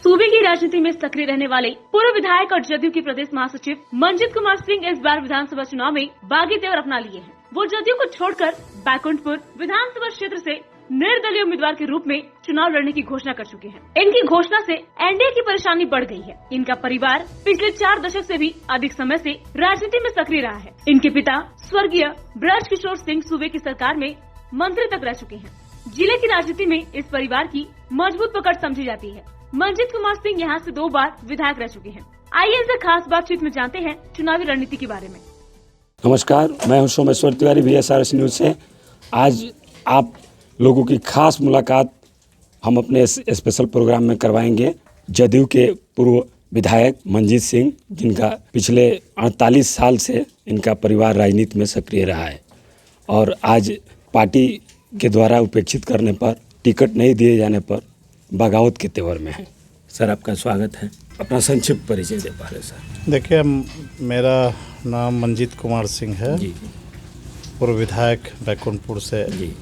सूबे की राजनीति में सक्रिय रहने वाले पूर्व विधायक और जदयू के प्रदेश महासचिव मंजित कुमार सिंह इस बार विधानसभा चुनाव में बागी तेवर अपना लिए हैं। वो जदयू को छोड़कर बैकुंठपुर विधानसभा क्षेत्र से निर्दलीय उम्मीदवार के रूप में चुनाव लड़ने की घोषणा कर चुके हैं। इनकी घोषणा से एनडीए की परेशानी बढ़ गई है। इनका परिवार पिछले 4 दशक से भी अधिक समय से राजनीति में सक्रिय रहा है। इनके पिता स्वर्गीय ब्रज किशोर सिंह सूबे की सरकार में मंत्री तक रह चुके हैं। जिले की राजनीति में इस परिवार की मजबूत पकड़ समझी जाती है। मंजित कुमार सिंह यहाँ से 2 बार विधायक रह चुके हैं। आइए इनसे खास बातचीत में जानते हैं चुनावी रणनीति के बारे में। नमस्कार, मैं हूं सोमेश्वर तिवारी VSRS न्यूज़ से। आज आप लोगों की खास मुलाकात हम अपने स्पेशल प्रोग्राम में करवाएंगे जदयू के पूर्व विधायक मंजित सिंह, जिनका पिछले 48 साल से इनका परिवार राजनीति में सक्रिय रहा है और आज पार्टी के द्वारा उपेक्षित करने पर, टिकट नहीं दिए जाने पर बगावत के तेवर में है। सर, आपका स्वागत है। अपना संक्षिप्त परिचय दे पा रहे सर। देखिए, मेरा नाम मंजित कुमार सिंह है जी। पूर्व विधायक बैकुंठपुर से जी।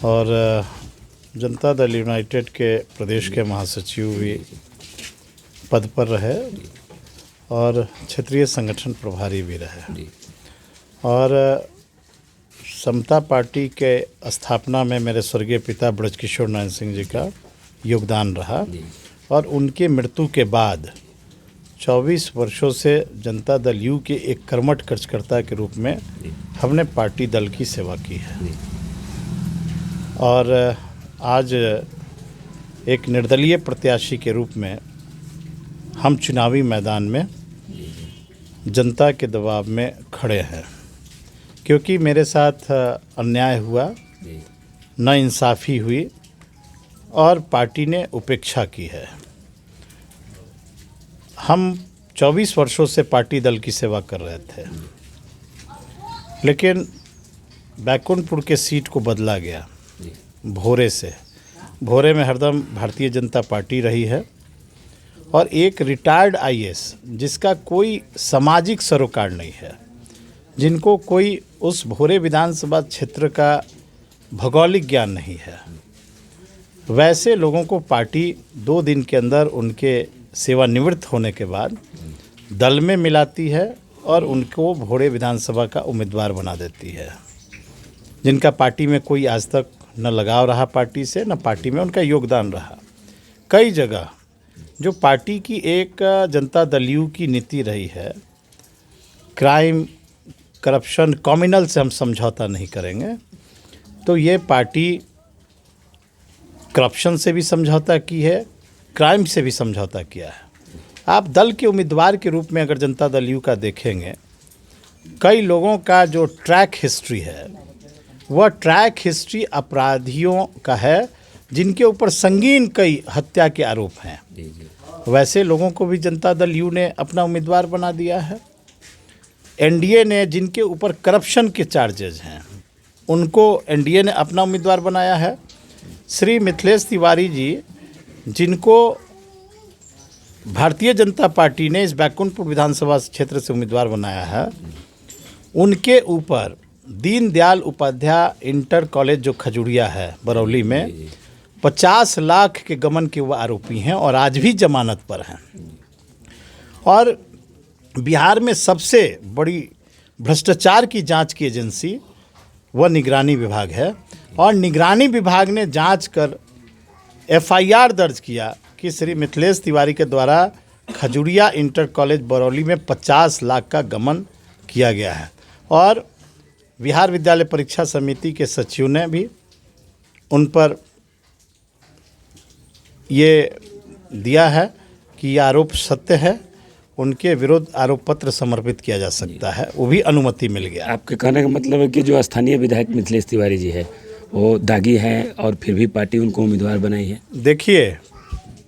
और जनता दल यूनाइटेड के प्रदेश के महासचिव भी पद पर रहे और क्षेत्रीय संगठन प्रभारी भी रहे और समता पार्टी के स्थापना में मेरे स्वर्गीय पिता ब्रज किशोर नारायण सिंह जी का योगदान रहा और उनकी मृत्यु के बाद 24 वर्षों से जनता दल यू के एक कर्मठ कार्यकर्ता के रूप में हमने पार्टी दल की सेवा की है और आज एक निर्दलीय प्रत्याशी के रूप में हम चुनावी मैदान में जनता के दबाव में खड़े हैं, क्योंकि मेरे साथ अन्याय हुआ, नाइंसाफ़ी हुई और पार्टी ने उपेक्षा की है। हम 24 वर्षों से पार्टी दल की सेवा कर रहे थे, लेकिन बैकुंठपुर के सीट को बदला गया भोरे से। भोरे में हरदम भारतीय जनता पार्टी रही है और एक रिटायर्ड IAS जिसका कोई सामाजिक सरोकार नहीं है, जिनको कोई उस भोरे विधानसभा क्षेत्र का भौगोलिक ज्ञान नहीं है, वैसे लोगों को पार्टी 2 दिन के अंदर उनके सेवानिवृत्त होने के बाद दल में मिलाती है और उनको भोरे विधानसभा का उम्मीदवार बना देती है, जिनका पार्टी में कोई आज तक न लगाव रहा पार्टी से, न पार्टी में उनका योगदान रहा। कई जगह जो पार्टी की एक जनता दल यू की नीति रही है, क्राइम, करप्शन, कम्युनल से हम समझौता नहीं करेंगे, तो ये पार्टी करप्शन से भी समझौता की है, क्राइम से भी समझौता किया है। आप दल के उम्मीदवार के रूप में अगर जनता दल यू का देखेंगे, कई लोगों का जो ट्रैक हिस्ट्री है वह ट्रैक हिस्ट्री अपराधियों का है, जिनके ऊपर संगीन कई हत्या के आरोप हैं। वैसे लोगों को भी जनता दल यू ने अपना उम्मीदवार बना दिया है। एनडीए ने जिनके ऊपर करप्शन के चार्जेज हैं, उनको एनडीए ने अपना उम्मीदवार बनाया है। श्री मिथिलेश तिवारी जी, जिनको भारतीय जनता पार्टी ने इस बैकुंठपुर विधानसभा क्षेत्र से उम्मीदवार बनाया है, उनके ऊपर दीनदयाल उपाध्याय इंटर कॉलेज जो खजुड़िया है बरौली में 50 लाख के गमन के वो आरोपी हैं और आज भी जमानत पर हैं। और बिहार में सबसे बड़ी भ्रष्टाचार की जांच की एजेंसी वह निगरानी विभाग है और निगरानी विभाग ने जांच कर FIR दर्ज किया कि श्री मिथिलेश तिवारी के द्वारा खजुड़िया इंटर कॉलेज बरौली में 50 लाख का गमन किया गया है। और बिहार विद्यालय परीक्षा समिति के सचिव ने भी उन पर ये दिया है कि ये आरोप सत्य है, उनके विरुद्ध आरोप पत्र समर्पित किया जा सकता है, वो भी अनुमति मिल गया। आपके कहने का मतलब है कि जो स्थानीय विधायक मिथिलेश तिवारी जी है वो दागी हैं और फिर भी पार्टी उनको उम्मीदवार बनाई है। देखिए,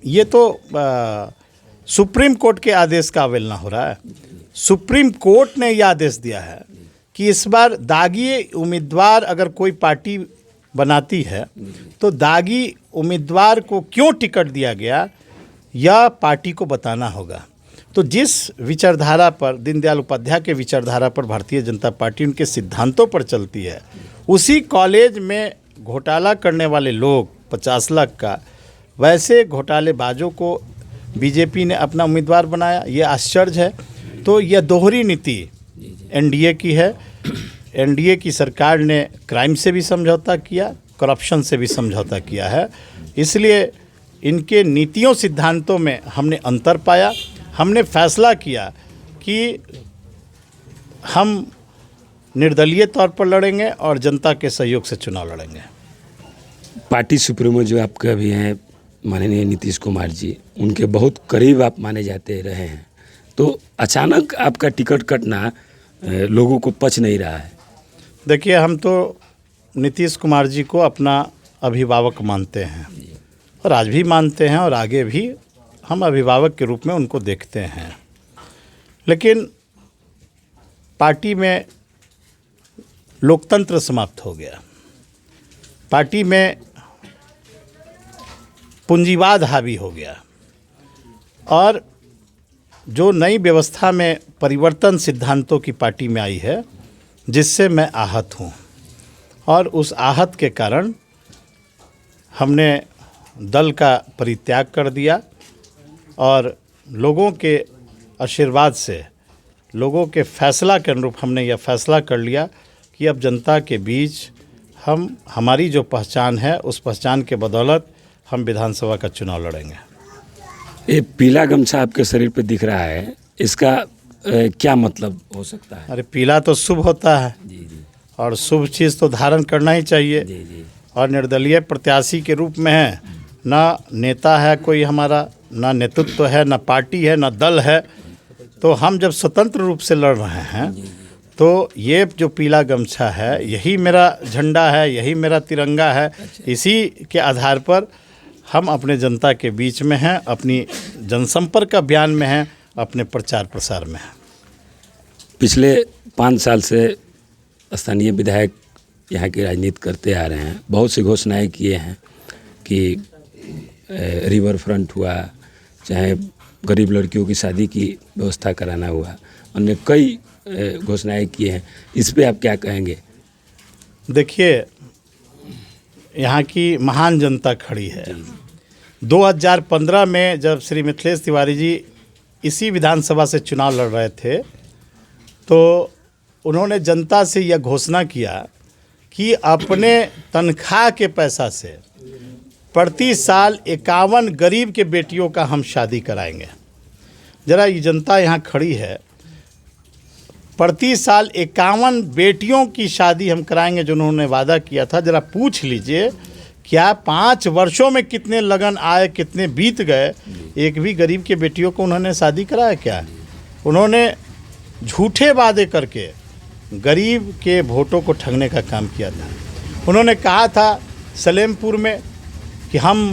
ये तो सुप्रीम कोर्ट के आदेश का अवहेलना हो रहा है। सुप्रीम कोर्ट ने यह आदेश दिया है कि इस बार दागी उम्मीदवार अगर कोई पार्टी बनाती है तो दागी उम्मीदवार को क्यों टिकट दिया गया, यह पार्टी को बताना होगा। तो जिस विचारधारा पर, दीनदयाल उपाध्याय के विचारधारा पर भारतीय जनता पार्टी उनके सिद्धांतों पर चलती है, उसी कॉलेज में घोटाला करने वाले लोग 50 लाख का वैसे घोटालेबाजों को बीजेपी ने अपना उम्मीदवार बनाया, ये आश्चर्य है। तो यह दोहरी नीति एनडीए की है। एनडीए की सरकार ने क्राइम से भी समझौता किया, करप्शन से भी समझौता किया है। इसलिए इनके नीतियों सिद्धांतों में हमने अंतर पाया। हमने फैसला किया कि हम निर्दलीय तौर पर लड़ेंगे और जनता के सहयोग से चुनाव लड़ेंगे। पार्टी सुप्रीमो जो आपके अभी हैं माननीय नीतीश कुमार जी, उनके बहुत करीब आप माने जाते रहे हैं, तो अचानक आपका टिकट कटना लोगों को पच नहीं रहा है। देखिए, हम तो नीतीश कुमार जी को अपना अभिभावक मानते हैं और आज भी मानते हैं और आगे भी हम अभिभावक के रूप में उनको देखते हैं। लेकिन पार्टी में लोकतंत्र समाप्त हो गया। पार्टी में पूंजीवाद हावी हो गया और जो नई व्यवस्था में परिवर्तन सिद्धांतों की पार्टी में आई है, जिससे मैं आहत हूँ। और उस आहत के कारण हमने दल का परित्याग कर दिया और लोगों के आशीर्वाद से, लोगों के फैसला के अनुरूप हमने यह फैसला कर लिया कि अब जनता के बीच हमारी जो पहचान है, उस पहचान के बदौलत हम विधानसभा का चुनाव लड़ेंगे। ये पीला गमछा आपके शरीर पे दिख रहा है, इसका क्या मतलब हो सकता है? अरे पीला तो शुभ होता है और शुभ चीज़ तो धारण करना ही चाहिए। और निर्दलीय प्रत्याशी के रूप में है, ना नेता है कोई हमारा, ना नेतृत्व है, ना पार्टी है, ना दल है। तो हम जब स्वतंत्र रूप से लड़ रहे हैं तो ये जो पीला गमछा है, यही मेरा झंडा है, यही मेरा तिरंगा है। इसी के आधार पर हम अपने जनता के बीच में हैं, अपनी जनसंपर्क अभियान में हैं, अपने प्रचार प्रसार में हैं। पिछले 5 साल से स्थानीय विधायक यहाँ की राजनीति करते आ रहे हैं। बहुत सी घोषणाएं किए हैं कि रिवर फ्रंट हुआ, चाहे गरीब लड़कियों की शादी की व्यवस्था कराना हुआ, अन्य कई घोषणाएं किए हैं। इस पे आप क्या कहेंगे? देखिए, यहाँ की महान जनता खड़ी है। 2015 में जब श्री मिथिलेश तिवारी जी इसी विधानसभा से चुनाव लड़ रहे थे, तो उन्होंने जनता से यह घोषणा किया कि अपने तनख्वाह के पैसा से प्रति साल 51 गरीब के बेटियों का हम शादी कराएंगे। जरा ये जनता यहाँ खड़ी है, प्रति साल 51 बेटियों की शादी हम कराएंगे जो उन्होंने वादा किया था। जरा पूछ लीजिए, क्या 5 वर्षों में कितने लगन आए, कितने बीत गए, एक भी गरीब के बेटियों को उन्होंने शादी कराया क्या? उन्होंने झूठे वादे करके गरीब के वोटों को ठगने का काम किया था। उन्होंने कहा था सलेमपुर में कि हम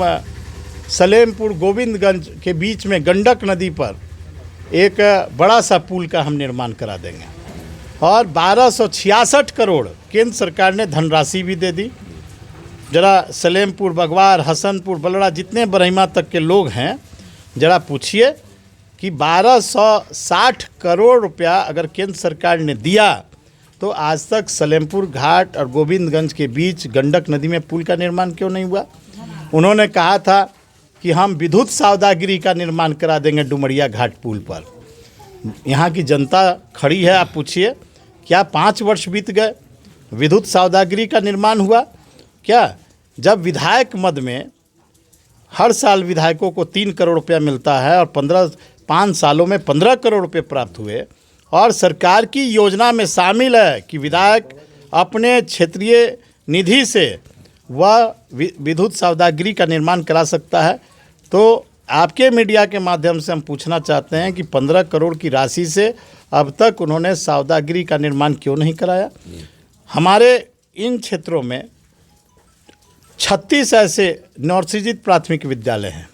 सलेमपुर गोविंदगंज के बीच में गंडक नदी पर एक बड़ा सा पुल का हम निर्माण करा देंगे, और 1266 करोड़ केंद्र सरकार ने धनराशि भी दे दी। जरा सलेमपुर, बगवार, हसनपुर, बलड़ा, जितने बरहिमा तक के लोग हैं, जरा पूछिए कि 1260 करोड़ रुपया अगर केंद्र सरकार ने दिया तो आज तक सलेमपुर घाट और गोविंदगंज के बीच गंडक नदी में पुल का निर्माण क्यों नहीं हुआ? उन्होंने कहा था कि हम विद्युत सौदागिरी का निर्माण करा देंगे डुमरिया घाट पुल पर। यहाँ की जनता खड़ी है, आप पूछिए, क्या 5 वर्ष बीत गए, विद्युत सौदागिरी का निर्माण हुआ क्या? जब विधायक मद में हर साल विधायकों को 3 करोड़ रुपया मिलता है और 5 सालों में 15 करोड़ रुपये प्राप्त हुए, और सरकार की योजना में शामिल है कि विधायक अपने क्षेत्रीय निधि से वह विद्युत सौदागिरी का निर्माण करा सकता है, तो आपके मीडिया के माध्यम से हम पूछना चाहते हैं कि 15 करोड़ की राशि से अब तक उन्होंने सौदागिरी का निर्माण क्यों नहीं कराया? हमारे इन क्षेत्रों में 36 ऐसे नवसृजित प्राथमिक विद्यालय हैं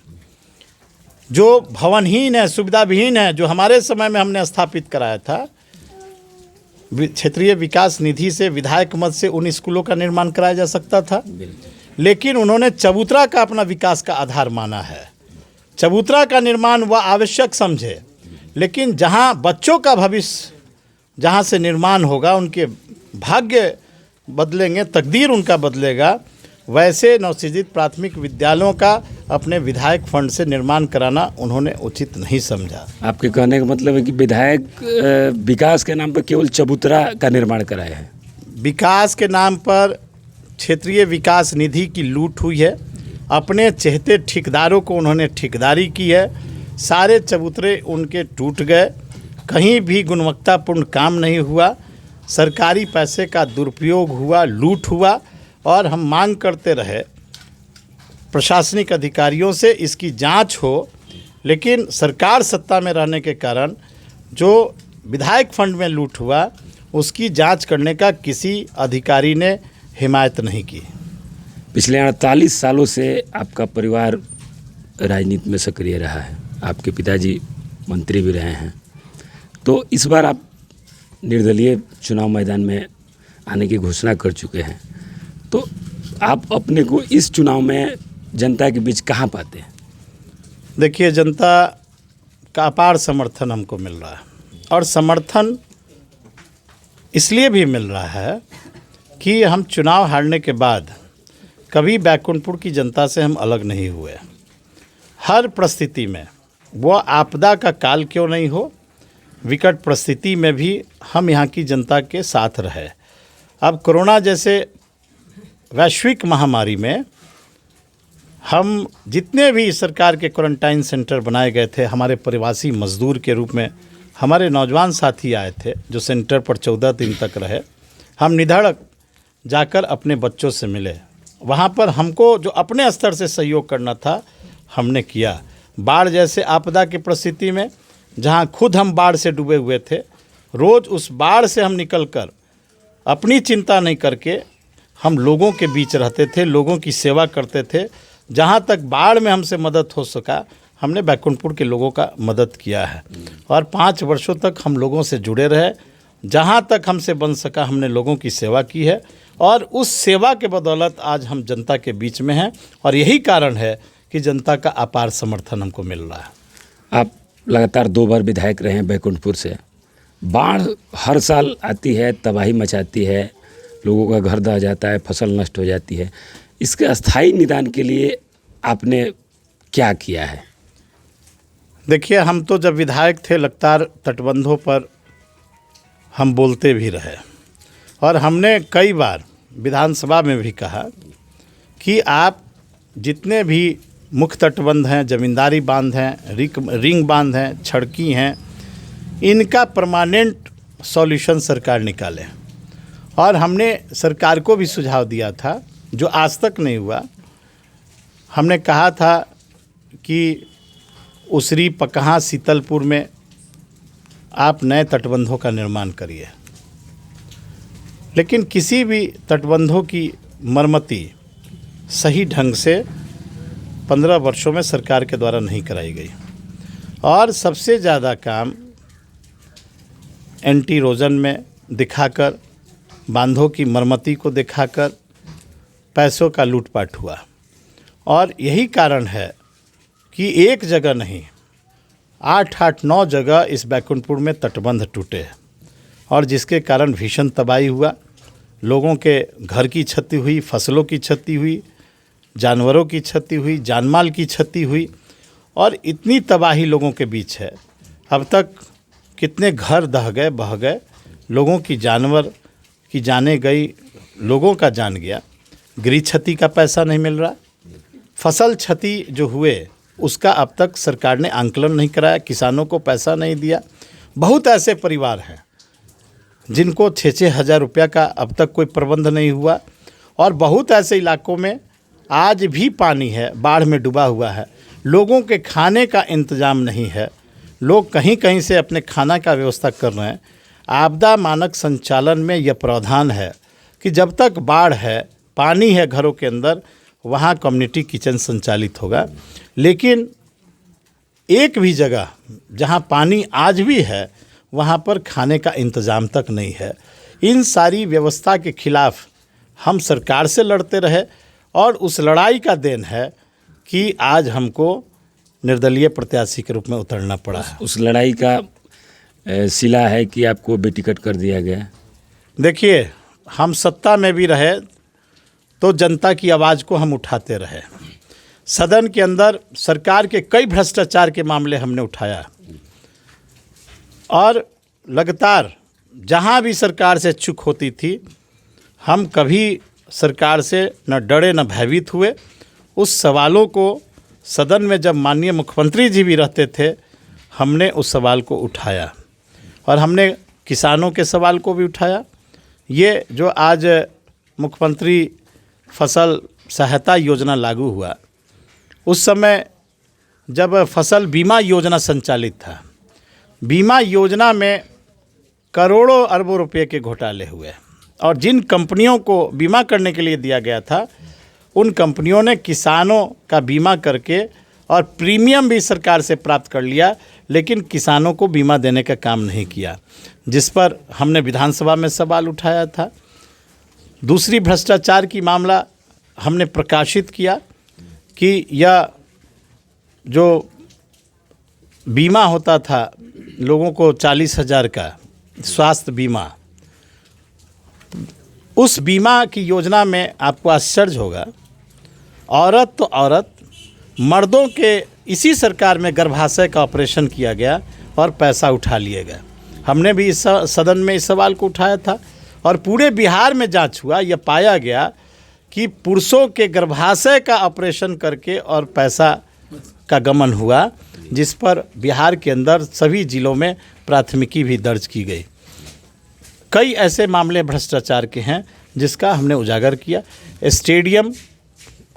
जो भवनहीन है, सुविधा विहीन है, जो हमारे समय में हमने स्थापित कराया था। क्षेत्रीय विकास निधि से, विधायक मद से उन स्कूलों का निर्माण कराया जा सकता था, लेकिन उन्होंने चबूतरा का अपना विकास का आधार माना है। चबूतरा का निर्माण वह आवश्यक समझे, लेकिन जहां बच्चों का भविष्य, जहां से निर्माण होगा, उनके भाग्य बदलेंगे, तकदीर उनका बदलेगा, वैसे नवसृजित प्राथमिक विद्यालयों का अपने विधायक फंड से निर्माण कराना उन्होंने उचित नहीं समझा। आपके कहने का मतलब है कि विधायक विकास के नाम पर केवल चबूतरा का निर्माण कराए हैं। विकास के नाम पर क्षेत्रीय विकास निधि की लूट हुई है, अपने चहेते ठेकेदारों को उन्होंने ठेकेदारी की है, सारे चबूतरे उनके टूट गए, कहीं भी गुणवत्तापूर्ण काम नहीं हुआ, सरकारी पैसे का दुरुपयोग हुआ, लूट हुआ। और हम मांग करते रहे प्रशासनिक अधिकारियों से इसकी जांच हो, लेकिन सरकार सत्ता में रहने के कारण जो विधायक फंड में लूट हुआ उसकी जांच करने का किसी अधिकारी ने हिमायत नहीं की। पिछले 48 सालों से आपका परिवार राजनीति में सक्रिय रहा है, आपके पिताजी मंत्री भी रहे हैं, तो इस बार आप निर्दलीय चुनाव मैदान में आने की घोषणा कर चुके हैं, तो आप अपने को इस चुनाव में जनता के बीच कहाँ पाते हैं? देखिए, जनता का अपार समर्थन हमको मिल रहा है, और समर्थन इसलिए भी मिल रहा है कि हम चुनाव हारने के बाद कभी बैकुंठपुर की जनता से हम अलग नहीं हुए। हर परिस्थिति में, वो आपदा का काल क्यों नहीं हो, विकट परिस्थिति में भी हम यहाँ की जनता के साथ रहे। अब कोरोना जैसे वैश्विक महामारी में हम जितने भी सरकार के क्वारंटाइन सेंटर बनाए गए थे, हमारे प्रवासी मजदूर के रूप में हमारे नौजवान साथी आए थे जो सेंटर पर 14 दिन तक रहे। हम निधड़क जाकर अपने बच्चों से मिले, वहाँ पर हमको जो अपने स्तर से सहयोग करना था हमने किया। बाढ़ जैसे आपदा की परिस्थिति में जहाँ खुद हम बाढ़ से डूबे हुए थे, रोज़ उस बाढ़ से हम निकलकर अपनी चिंता नहीं करके हम लोगों के बीच रहते थे, लोगों की सेवा करते थे। जहाँ तक बाढ़ में हमसे मदद हो सका हमने बैकुंठपुर के लोगों का मदद किया है, और 5 वर्षों तक हम लोगों से जुड़े रहे। जहाँ तक हमसे बन सका हमने लोगों की सेवा की है, और उस सेवा के बदौलत आज हम जनता के बीच में हैं, और यही कारण है कि जनता का अपार समर्थन हमको मिल रहा है। आप लगातार 2 बार विधायक रहे हैं बैकुंठपुर से। बाढ़ हर साल आती है, तबाही मचाती है, लोगों का घर दह जाता है, फसल नष्ट हो जाती है। इसके अस्थायी निदान के लिए आपने क्या किया है? देखिए, हम तो जब विधायक थे लगातार तटबंधों पर हम बोलते भी रहे, और हमने कई बार विधानसभा में भी कहा कि आप जितने भी मुख्य तटबंध हैं, जमींदारी बांध हैं, रिंग बांध हैं, छड़की हैं, इनका परमानेंट सॉल्यूशन सरकार निकाले। और हमने सरकार को भी सुझाव दिया था जो आज तक नहीं हुआ। हमने कहा था कि उसरी, पकहा, शीतलपुर में आप नए तटबंधों का निर्माण करिए, लेकिन किसी भी तटबंधों की मरम्मती सही ढंग से 15 वर्षों में सरकार के द्वारा नहीं कराई गई। और सबसे ज़्यादा काम एंटी इरोजन में दिखाकर, बांधों की मरम्मती को दिखाकर पैसों का लूटपाट हुआ। और यही कारण है कि एक जगह नहीं, 8-9 जगह इस बैकुंठपुर में तटबंध टूटे, और जिसके कारण भीषण तबाही हुआ। लोगों के घर की क्षति हुई, फसलों की क्षति हुई, जानवरों की क्षति हुई, जानमाल की क्षति हुई, और इतनी तबाही लोगों के बीच है। अब तक कितने घर दह गए, बह गए, लोगों की जानवर की जाने गई, लोगों का जान गया। गृह क्षति का पैसा नहीं मिल रहा, फसल क्षति जो हुए उसका अब तक सरकार ने आंकलन नहीं कराया, किसानों को पैसा नहीं दिया। बहुत ऐसे परिवार हैं जिनको 6-6 हज़ार रुपया का अब तक कोई प्रबंध नहीं हुआ, और बहुत ऐसे इलाकों में आज भी पानी है, बाढ़ में डूबा हुआ है, लोगों के खाने का इंतजाम नहीं है, लोग कहीं कहीं से अपने खाना का व्यवस्था कर रहे हैं। आपदा मानक संचालन में यह प्रावधान है कि जब तक बाढ़ है, पानी है घरों के अंदर, वहाँ कम्युनिटी किचन संचालित होगा। लेकिन एक भी जगह जहाँ पानी आज भी है वहाँ पर खाने का इंतज़ाम तक नहीं है। इन सारी व्यवस्था के खिलाफ हम सरकार से लड़ते रहे, और उस लड़ाई का देन है कि आज हमको निर्दलीय प्रत्याशी के रूप में उतरना पड़ा है। उस लड़ाई का सिला है कि आपको बेटिकट कर दिया गया। देखिए, हम सत्ता में भी रहे तो जनता की आवाज़ को हम उठाते रहे। सदन के अंदर सरकार के कई भ्रष्टाचार के मामले हमने उठाया और लगातार जहाँ भी सरकार से चूक होती थी हम कभी सरकार से न डरे न भयभीत हुए। उस सवालों को सदन में जब माननीय मुख्यमंत्री जी भी रहते थे हमने उस सवाल को उठाया और हमने किसानों के सवाल को भी उठाया। ये जो आज मुख्यमंत्री फसल सहायता योजना लागू हुआ, उस समय जब फसल बीमा योजना संचालित था, बीमा योजना में करोड़ों अरबों रुपए के घोटाले हुए और जिन कंपनियों को बीमा करने के लिए दिया गया था उन कंपनियों ने किसानों का बीमा करके और प्रीमियम भी सरकार से प्राप्त कर लिया, लेकिन किसानों को बीमा देने का काम नहीं किया, जिस पर हमने विधानसभा में सवाल उठाया था। दूसरी भ्रष्टाचार की मामला हमने प्रकाशित किया कि यह जो बीमा होता था लोगों को 40,000 का स्वास्थ्य बीमा, उस बीमा की योजना में आपको आश्चर्य होगा, औरत तो औरत, मर्दों के इसी सरकार में गर्भाशय का ऑपरेशन किया गया और पैसा उठा लिया गया। हमने भी इस सदन में इस सवाल को उठाया था और पूरे बिहार में जांच हुआ, यह पाया गया कि पुरुषों के गर्भाशय का ऑपरेशन करके और पैसा का गमन हुआ, जिस पर बिहार के अंदर सभी जिलों में प्राथमिकी भी दर्ज की गई। कई ऐसे मामले भ्रष्टाचार के हैं जिसका हमने उजागर किया। स्टेडियम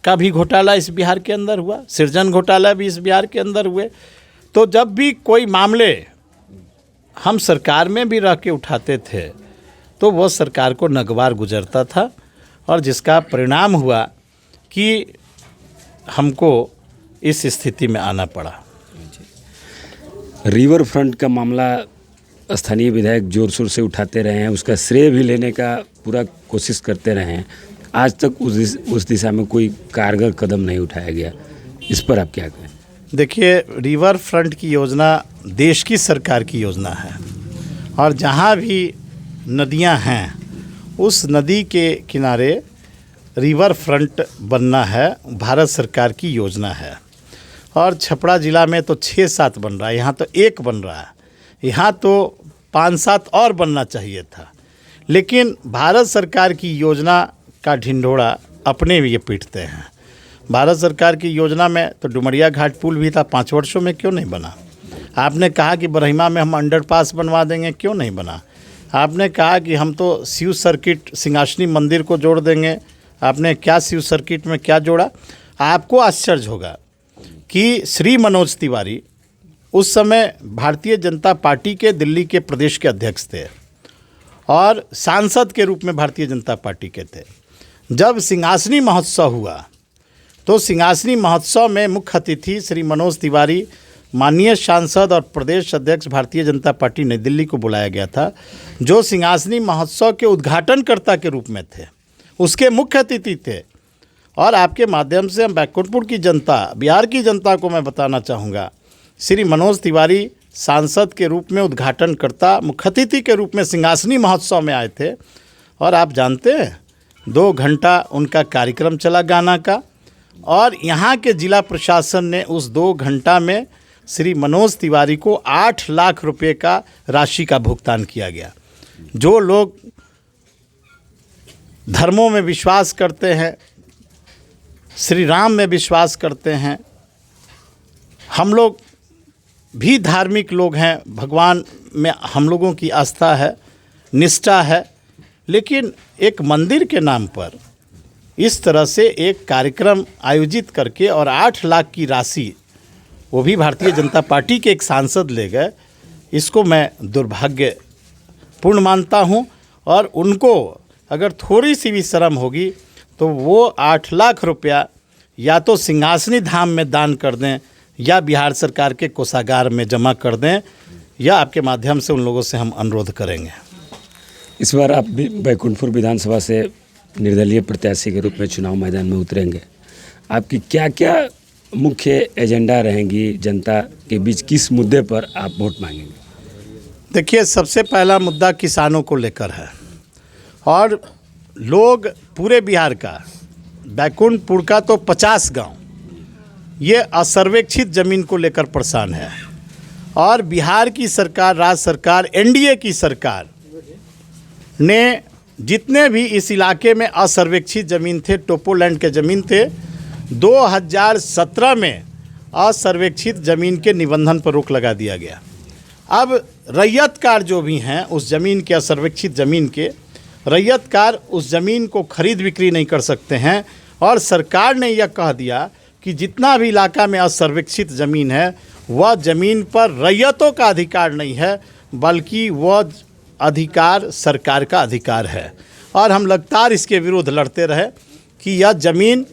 का भी घोटाला इस बिहार के अंदर हुआ, सृजन घोटाला भी इस बिहार के अंदर हुए। तो जब भी कोई मामले हम सरकार में भी रह के उठाते थे तो वह सरकार को नगवार गुजरता था और जिसका परिणाम हुआ कि हमको इस स्थिति में आना पड़ा। रिवर फ्रंट का मामला स्थानीय विधायक जोर शोर से उठाते रहे हैं, उसका श्रेय भी लेने का पूरा कोशिश करते रहे हैं। आज तक उस दिशा में कोई कारगर कदम नहीं उठाया गया, इस पर आप क्या कहें? देखिए, रिवर फ्रंट की योजना देश की सरकार की योजना है और जहाँ भी नदियाँ हैं उस नदी के किनारे रिवर फ्रंट बनना है, भारत सरकार की योजना है। और छपरा ज़िला में तो 6-7 बन रहा है, यहाँ तो 1 बन रहा है, यहाँ तो 5-7 और बनना चाहिए था। लेकिन भारत सरकार की योजना का ढिंढोरा अपने भी ये पीटते हैं। भारत सरकार की योजना में तो डुमरिया घाट पुल भी था, 5 वर्षों में क्यों नहीं बना? आपने कहा कि बरहिमा में हम अंडरपास बनवा देंगे, क्यों नहीं बना? आपने कहा कि हम तो शिव सर्किट सिंहासनी मंदिर को जोड़ देंगे, आपने क्या शिव सर्किट में क्या जोड़ा? आपको आश्चर्य होगा कि श्री मनोज तिवारी उस समय भारतीय जनता पार्टी के दिल्ली के प्रदेश के अध्यक्ष थे और सांसद के रूप में भारतीय जनता पार्टी के थे। जब सिंहासनी महोत्सव हुआ तो सिंहासनी महोत्सव में मुख्य अतिथि श्री मनोज तिवारी, माननीय सांसद और प्रदेश अध्यक्ष भारतीय जनता पार्टी नई दिल्ली को बुलाया गया था, जो सिंहासनी महोत्सव के उद्घाटनकर्ता के रूप में थे, उसके मुख्य अतिथि थे। और आपके माध्यम से हम बैकुंठपुर की जनता, बिहार की जनता को मैं बताना चाहूँगा, श्री मनोज तिवारी सांसद के रूप में उद्घाटनकर्ता, मुख्य अतिथि के रूप में सिंहासनी महोत्सव में आए थे। और आप जानते हैं 2 घंटा उनका कार्यक्रम चला गाना का और यहाँ के जिला प्रशासन ने उस 2 घंटा में श्री मनोज तिवारी को 8 लाख रुपए का राशि का भुगतान किया गया। जो लोग धर्मों में विश्वास करते हैं, श्री राम में विश्वास करते हैं, हम लोग भी धार्मिक लोग हैं, भगवान में हम लोगों की आस्था है, निष्ठा है, लेकिन एक मंदिर के नाम पर इस तरह से एक कार्यक्रम आयोजित करके और 8 लाख की राशि वो भी भारतीय जनता पार्टी के एक सांसद ले गए, इसको मैं दुर्भाग्यपूर्ण मानता हूं। और उनको अगर थोड़ी सी भी शर्म होगी तो वो 8 लाख रुपया या तो सिंहासनी धाम में दान कर दें या बिहार सरकार के कोषागार में जमा कर दें, या आपके माध्यम से उन लोगों से हम अनुरोध करेंगे। इस बार आप भी बैकुंठपुर विधानसभा से निर्दलीय प्रत्याशी के रूप में चुनाव मैदान में उतरेंगे, आपकी क्या क्या मुख्य एजेंडा रहेंगी? जनता के बीच किस मुद्दे पर आप वोट मांगेंगे? देखिए, सबसे पहला मुद्दा किसानों को लेकर है और लोग पूरे बिहार का बैकुंठपुर का तो 50 गांव ये असर्वेक्षित ज़मीन को लेकर परेशान है। और बिहार की सरकार, राज्य सरकार, एनडीए की सरकार ने जितने भी इस इलाके में असर्वेक्षित ज़मीन थे, टोपोलैंड के ज़मीन थे, 2017 में असर्वेक्षित ज़मीन के निबंधन पर रोक लगा दिया गया। अब रैयतकार जो भी हैं उस ज़मीन के, असर्वेक्षित ज़मीन के रैयतकार उस ज़मीन को खरीद बिक्री नहीं कर सकते हैं। और सरकार ने यह कह दिया कि जितना भी इलाका में असर्वेक्षित ज़मीन है वह ज़मीन पर रैयतों का अधिकार नहीं है, बल्कि वह अधिकार सरकार का अधिकार है। और हम लगातार इसके विरुद्ध लड़ते रहे कि यह ज़मीन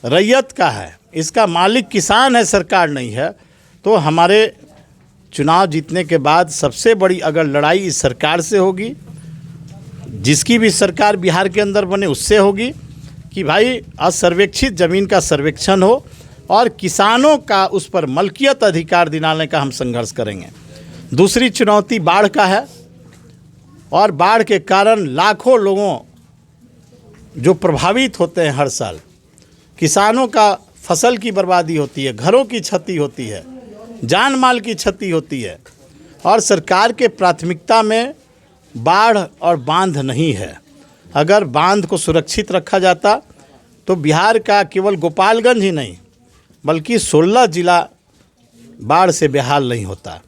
रैयत का है, इसका मालिक किसान है, सरकार नहीं है। तो हमारे चुनाव जीतने के बाद सबसे बड़ी अगर लड़ाई इस सरकार से होगी, जिसकी भी सरकार बिहार के अंदर बने उससे होगी, कि भाई असर्वेक्षित ज़मीन का सर्वेक्षण हो और किसानों का उस पर मलकियत अधिकार दिलाने का हम संघर्ष करेंगे। दूसरी चुनौती बाढ़ का है, और बाढ़ के कारण लाखों लोगों जो प्रभावित होते हैं हर साल, किसानों का फसल की बर्बादी होती है, घरों की क्षति होती है, जान माल की क्षति होती है। और सरकार के प्राथमिकता में बाढ़ और बांध नहीं है। अगर बांध को सुरक्षित रखा जाता तो बिहार का केवल गोपालगंज ही नहीं बल्कि 16 जिला बाढ़ से बेहाल नहीं होता।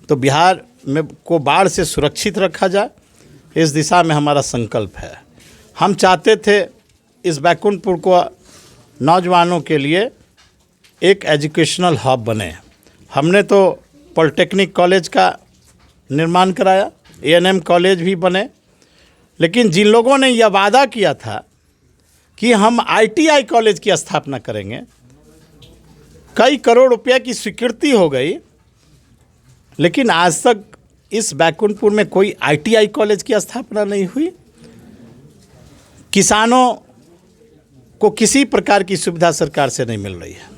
तो बिहार में को बाढ़ से सुरक्षित रखा जाए, इस दिशा में हमारा संकल्प है। हम चाहते थे इस बैकुंठपुर को नौजवानों के लिए एक एजुकेशनल हब बने। हमने तो पॉलिटेक्निक कॉलेज का निर्माण कराया, एएनएम कॉलेज भी बने, लेकिन जिन लोगों ने यह वादा किया था कि हम आईटीआई कॉलेज की स्थापना करेंगे, कई करोड़ रुपए की स्वीकृति हो गई, लेकिन आज तक इस बैकुंठपुर में कोई आईटीआई कॉलेज की स्थापना नहीं हुई। किसानों को किसी प्रकार की सुविधा सरकार से नहीं मिल रही है।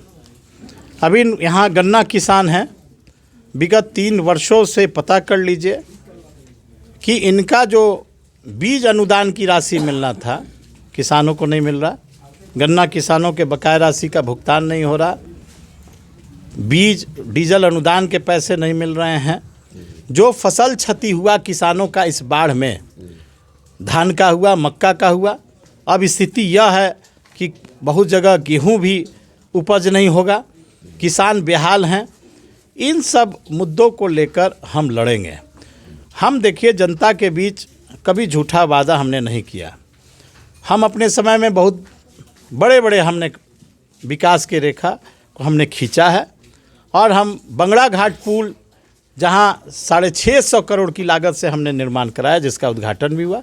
अभी यहाँ गन्ना किसान हैं, विगत 3 वर्षों से पता कर लीजिए कि इनका जो बीज अनुदान की राशि मिलना था किसानों को नहीं मिल रहा। गन्ना किसानों के बकाया राशि का भुगतान नहीं हो रहा, बीज डीजल अनुदान के पैसे नहीं मिल रहे हैं। जो फसल क्षति हुआ किसानों का इस बाढ़ में, धान का हुआ, मक्का का हुआ, अब स्थिति यह है कि बहुत जगह गेहूं भी उपज नहीं होगा, किसान बेहाल हैं। इन सब मुद्दों को लेकर हम लड़ेंगे। हम देखिए जनता के बीच कभी झूठा वादा हमने नहीं किया। हम अपने समय में बहुत बड़े बड़े हमने विकास की रेखा को हमने खींचा है। और हम बंगड़ा घाट पुल जहां 650 करोड़ की लागत से हमने निर्माण कराया, जिसका उद्घाटन भी हुआ।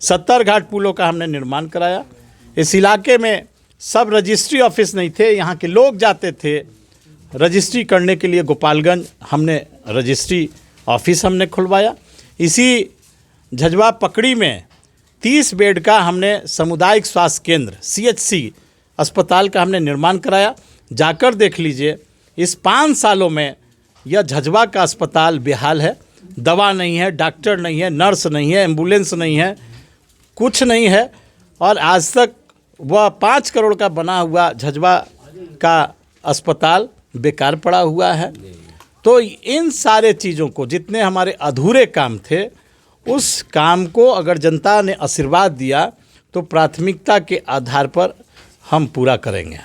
70 घाट पुलों का हमने निर्माण कराया। इस इलाके में सब रजिस्ट्री ऑफिस नहीं थे, यहाँ के लोग जाते थे रजिस्ट्री करने के लिए। गोपालगंज हमने रजिस्ट्री ऑफिस हमने खुलवाया। इसी झज्जवा पकड़ी में 30 बेड का हमने सामुदायिक स्वास्थ्य केंद्र CHC अस्पताल का हमने निर्माण कराया। जाकर देख लीजिए, इस 5 सालों में यह झज्जवा का अस्पताल बेहाल है। दवा नहीं है, डॉक्टर नहीं है, नर्स नहीं है, एम्बुलेंस नहीं है, कुछ नहीं है। और आज तक वह 5 करोड़ का बना हुआ झज्जवा का अस्पताल बेकार पड़ा हुआ है। तो इन सारे चीज़ों को, जितने हमारे अधूरे काम थे, उस काम को अगर जनता ने आशीर्वाद दिया तो प्राथमिकता के आधार पर हम पूरा करेंगे।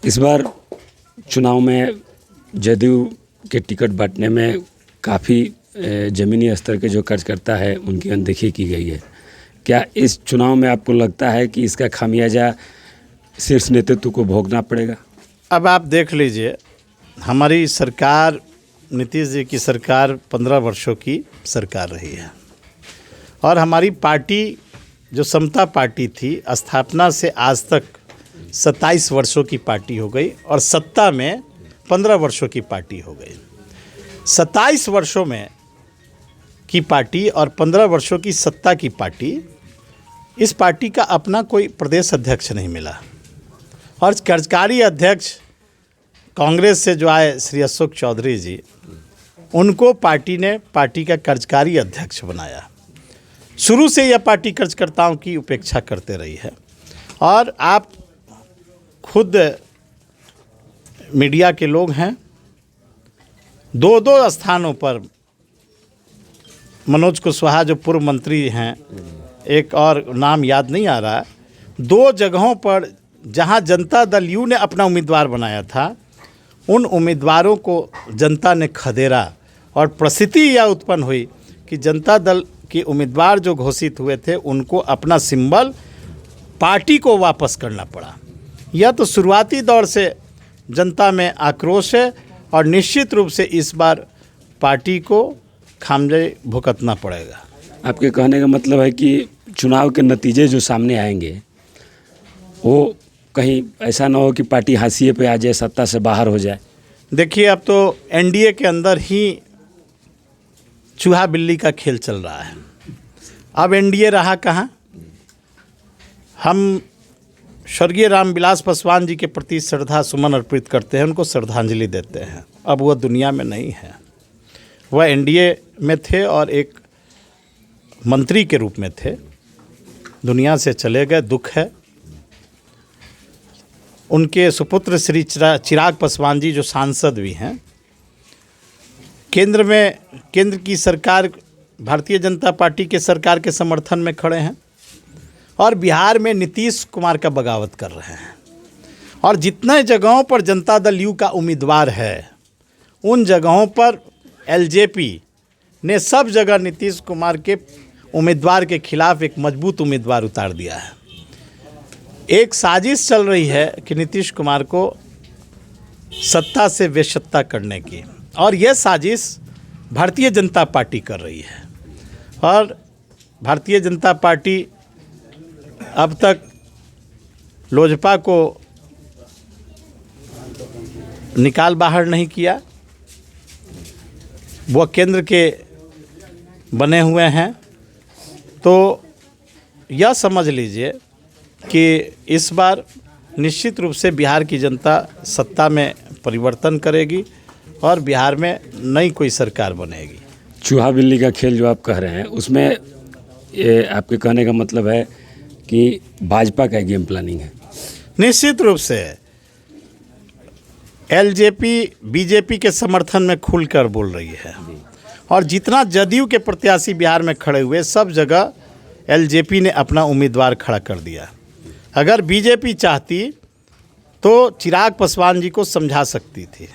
इस बार चुनाव में जदयू के टिकट बांटने में काफ़ी ज़मीनी स्तर के जो कार्यकर्ता है उनकी अनदेखी की गई है। क्या इस चुनाव में आपको लगता है कि इसका खामियाजा शीर्ष नेतृत्व को भोगना पड़ेगा? अब आप देख लीजिए, हमारी सरकार, नीतीश जी की सरकार 15 वर्षों की सरकार रही है। और हमारी पार्टी जो समता पार्टी थी, स्थापना से आज तक 27 वर्षों की पार्टी हो गई और सत्ता में 15 वर्षों की पार्टी हो गई। 27 वर्षों में की पार्टी और 15 वर्षों की सत्ता की पार्टी, इस पार्टी का अपना कोई प्रदेश अध्यक्ष नहीं मिला। और कार्यकारी अध्यक्ष कांग्रेस से जो आए श्री अशोक चौधरी जी, उनको पार्टी ने पार्टी का कार्यकारी अध्यक्ष बनाया। शुरू से यह पार्टी कार्यकर्ताओं की उपेक्षा करते रही है। और आप खुद मीडिया के लोग हैं, दो स्थानों पर मनोज कुशवाहा जो पूर्व मंत्री हैं, एक और नाम याद नहीं आ रहा है, 2 जगहों पर जहां जनता दल यू ने अपना उम्मीदवार बनाया था, उन उम्मीदवारों को जनता ने खदेड़ा और परिस्थिति यह उत्पन्न हुई कि जनता दल के उम्मीदवार जो घोषित हुए थे उनको अपना सिंबल पार्टी को वापस करना पड़ा। यह तो शुरुआती दौर से जनता में आक्रोश है और निश्चित रूप से इस बार पार्टी को खामियाजा भुगतना पड़ेगा। आपके कहने का मतलब है कि चुनाव के नतीजे जो सामने आएंगे वो कहीं ऐसा ना हो कि पार्टी हाशिए पे आ जाए, सत्ता से बाहर हो जाए। देखिए, अब तो एनडीए के अंदर ही चूहा बिल्ली का खेल चल रहा है। अब एनडीए रहा कहाँ? हम स्वर्गीय रामविलास पासवान जी के प्रति श्रद्धा सुमन अर्पित करते हैं, उनको श्रद्धांजलि देते हैं। अब वह दुनिया में नहीं है। वह एनडीए में थे और एक मंत्री के रूप में थे, दुनिया से चले गए, दुख है। उनके सुपुत्र श्री चिराग पासवान जी जो सांसद भी हैं, केंद्र की सरकार भारतीय जनता पार्टी के सरकार के समर्थन में खड़े हैं और बिहार में नीतीश कुमार का बगावत कर रहे हैं। और जितने जगहों पर जनता दल यू का उम्मीदवार है, उन जगहों पर एलजेपी ने सब जगह नीतीश कुमार के उम्मीदवार के खिलाफ एक मजबूत उम्मीदवार उतार दिया है। एक साजिश चल रही है कि नीतीश कुमार को सत्ता से बेसत्ता करने की, और यह साजिश भारतीय जनता पार्टी कर रही है। और भारतीय जनता पार्टी अब तक लोजपा को निकाल बाहर नहीं किया, वह केंद्र के बने हुए हैं। तो यह समझ लीजिए कि इस बार निश्चित रूप से बिहार की जनता सत्ता में परिवर्तन करेगी और बिहार में नई कोई सरकार बनेगी। चूहा बिल्ली का खेल जो आप कह रहे हैं, उसमें ये आपके कहने का मतलब है कि भाजपा का गेम प्लानिंग है। निश्चित रूप से एलजेपी बीजेपी के समर्थन में खुलकर बोल रही है, और जितना जदयू के प्रत्याशी बिहार में खड़े हुए, सब जगह एलजेपी ने अपना उम्मीदवार खड़ा कर दिया। अगर बीजेपी चाहती तो चिराग पासवान जी को समझा सकती थी।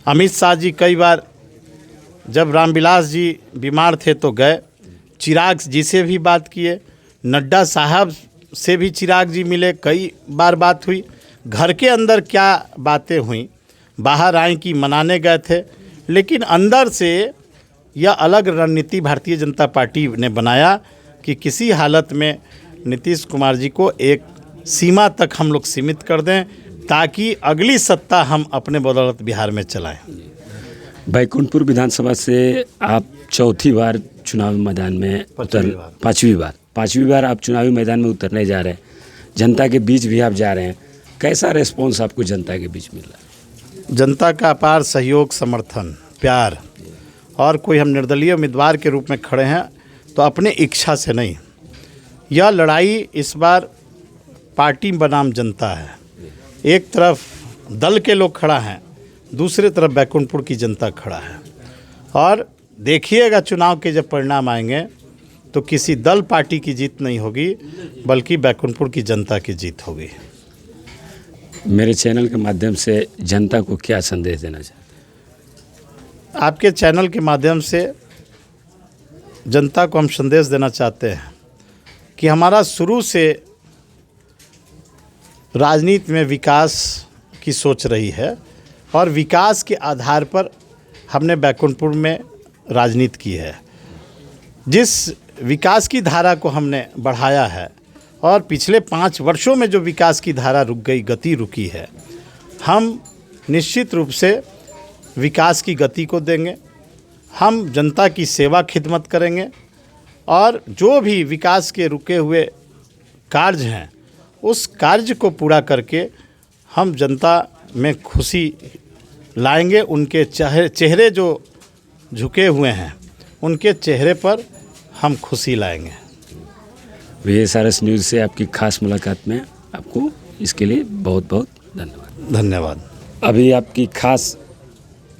अमित शाह जी कई बार जब रामविलास जी बीमार थे तो गए, चिराग जी से भी बात किए, नड्डा साहब से भी चिराग जी मिले, कई बार बात हुई। घर के अंदर क्या बातें हुई, बाहर आए कि मनाने गए थे, लेकिन अंदर से यह अलग रणनीति भारतीय जनता पार्टी ने बनाया कि किसी हालत में नीतीश कुमार जी को एक सीमा तक हम लोग सीमित कर दें, ताकि अगली सत्ता हम अपने बदौलत बिहार में चलाएं। बैकुंठपुर विधानसभा से आप चौथी बार चुनावी मैदान में पांचवी बार आप चुनावी मैदान में उतरने जा रहे हैं। जनता के बीच भी आप जा रहे हैं, कैसा रिस्पॉन्स आपको जनता के बीच मिल रहा है? जनता का अपार सहयोग, समर्थन, प्यार। और कोई हम निर्दलीय उम्मीदवार के रूप में खड़े हैं तो अपने इच्छा से नहीं। यह लड़ाई इस बार पार्टी बनाम जनता है। एक तरफ दल के लोग खड़ा हैं, दूसरे तरफ बैकुंठपुर की जनता खड़ा है। और देखिएगा चुनाव के जब परिणाम आएंगे तो किसी दल पार्टी की जीत नहीं होगी, बल्कि बैकुंठपुर की जनता की जीत होगी। मेरे चैनल के माध्यम से जनता को क्या संदेश देना चाहते हैं? आपके चैनल के माध्यम से जनता को हम संदेश देना चाहते हैं कि हमारा शुरू से राजनीति में विकास की सोच रही है, और विकास के आधार पर हमने बैकुंठपुर में राजनीति की है। जिस विकास की धारा को हमने बढ़ाया है, और पिछले 5 वर्षों में जो विकास की धारा रुक गई, गति रुकी है, हम निश्चित रूप से विकास की गति को देंगे। हम जनता की सेवा खिदमत करेंगे, और जो भी विकास के रुके हुए कार्य हैं, उस कार्य को पूरा करके हम जनता में खुशी लाएंगे। उनके चेहरे जो झुके हुए हैं, उनके चेहरे पर हम खुशी लाएंगे। VSRS न्यूज़ से आपकी खास मुलाकात में आपको इसके लिए बहुत बहुत धन्यवाद। धन्यवाद। अभी आपकी खास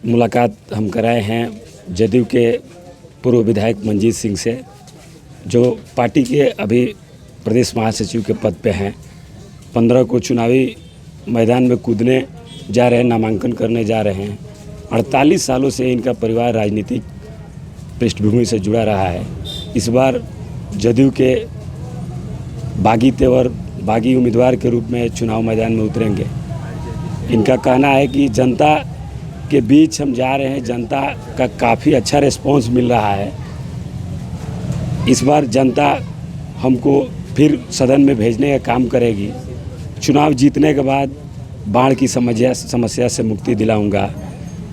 मुलाकात हम कराए हैं जदयू के पूर्व विधायक मंजीत सिंह से, जो पार्टी के अभी प्रदेश महासचिव के पद पे हैं। 15 को चुनावी मैदान में कूदने जा रहे हैं, नामांकन करने जा रहे हैं। 48 सालों से इनका परिवार राजनीतिक पृष्ठभूमि से जुड़ा रहा है। इस बार जदयू के बागी उम्मीदवार के रूप में चुनाव मैदान में उतरेंगे। इनका कहना है कि जनता के बीच हम जा रहे हैं, जनता का काफ़ी अच्छा रिस्पांस मिल रहा है। इस बार जनता हमको फिर सदन में भेजने का काम करेगी। चुनाव जीतने के बाद बाढ़ की समस्या से मुक्ति दिलाऊंगा,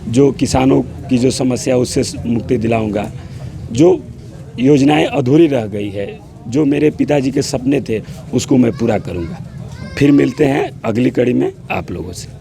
जो किसानों की जो समस्या उससे मुक्ति दिलाऊंगा, जो योजनाएं अधूरी रह गई है, जो मेरे पिताजी के सपने थे उसको मैं पूरा करूंगा। फिर मिलते हैं अगली कड़ी में आप लोगों से।